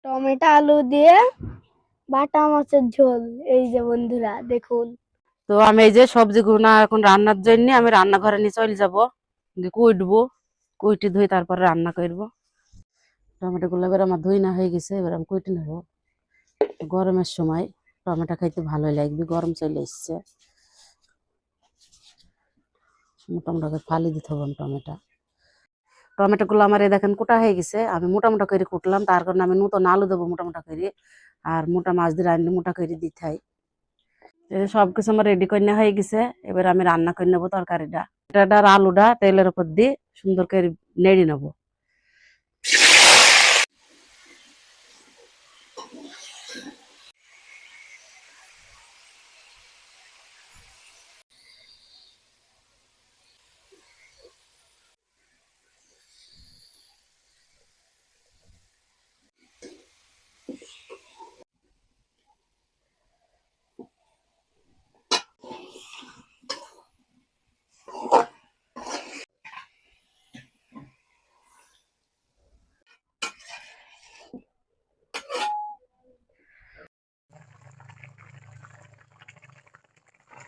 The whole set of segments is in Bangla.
টমেটো আলু দিয়ে বাটা মাছের ঝোল। এই যে বন্ধুরা দেখুন। তো আমি এই যে সবজিগুলো এখন রান্নার জন্য আমি রান্নাঘরে নিয়ে চলে যাবো, কুইটবো, কুইটি ধুই তারপরে রান্না করবো। টমেটো গুলো এবার আমার ধুই না হয়ে গেছে, এবার আমি কুইটি নেবো। গরমের সময় টমেটো খাইতে ভালোই লাগবে, গরম চলে এসছে। মোটামুটি ফালি দিতে হবে টমেটো গুলো আমার এই দেখেন কোটা হয়ে গেছে। আমি মোটামুটা করে কুটলাম, তার কারণে আমি নতুন আলু দেবো মোটামুটা করে, আর মোটা মাছ দিয়ে রান্না মোটা করে দিতে হয়। সবকিছু আমার রেডি করে নেওয়া হয়ে গেছে। এবার আমি রান্না করে নেবো তরকারিটা। এটা আর আলুটা তেলের উপর দিয়ে সুন্দর করে নেড়ে নেবো।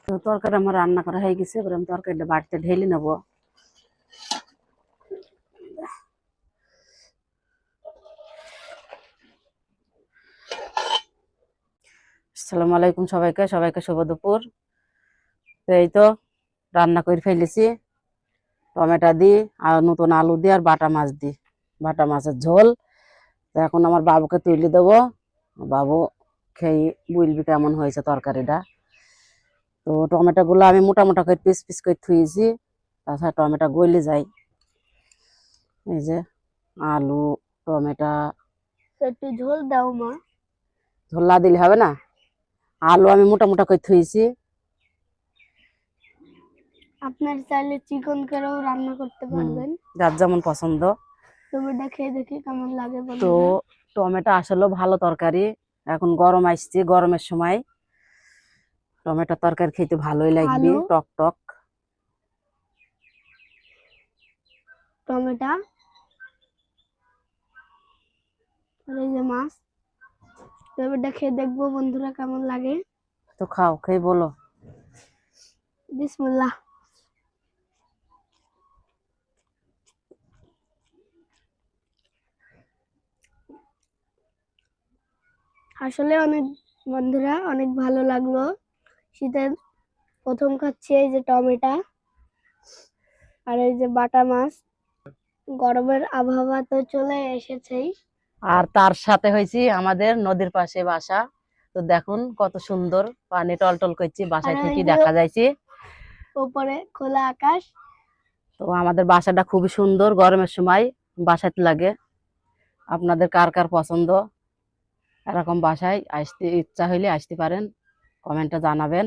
তো তরকারি আমার রান্না করা হয়ে গেছে, এবার আমি তরকারিটা বাড়িতে ঢেলে নেবো। আসসালামু আলাইকুম সবাইকে, শুভ দুপুর। তো এই তো রান্না করে ফেলেছি টমেটো দিয়ে আর নতুন আলু দিয়ে আর বাটা মাছ দিয়ে, বাটা মাছের ঝোল। তো এখন আমার বাবুকে তুলে দেবো, বাবু খেয়ে বলবি কেমন হয়েছে তরকারিটা। তো টমেটো গুলো আমি মোটা মোটা করে পিস পিস করে থুয়েছি, তাছাড়া টমেটো গলে যায়। এই যে আলু টমেটো। একটু ঝোল দাও মা। ঝোল না দিলে হবে না। আলু আমি মোটা মোটা করে থুয়েছি। আপনার চাইলে চিকন করেও রান্না করতে পারবেন, যার যেমন পছন্দ। তবে খেয়ে দেখি কেমন লাগে তো বন্ধুরা। টমেটো আসলেও ভালো তরকারি, এখন গরম আসছে, গরমের সময় টমেটো তরকারি খেতে ভালোই লাগবে, আলু টক টক। টমেটো আর এই যে মাছ, তবে খেয়ে দেখবো বন্ধুরা কেমন লাগে। তো খাও, খেয়ে বলো। বিসমিল্লাহ। আসলে অনেক বন্ধুরা অনেক ভালো লাগলো। শীতের প্রথম খাচ্ছি এই যে টমেটো আর এই যে বাটা মাছ। গরমের আবহাওয়া তো চলে এসেছেই। আর তার সাথে হয়েছি আমাদের নদীর পাশে বাসা। তো দেখুন কত সুন্দর পানি টলটল করছে, আর বাসায় ওই থেকে যে দেখা যাচ্ছে। উপরে খোলা আকাশ। তো আমাদের বাসাটা খুবই সুন্দর, গরমের সময় বাসাতে লাগে। আপনাদের কার কার পছন্দ, এরকম বাসায় আসতে ইচ্ছা হইলে আসতে পারেন, কমেন্টে জানাবেন।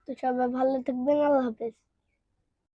তো সবাই ভালো থাকবেন, আল্লাহ হাফেজ।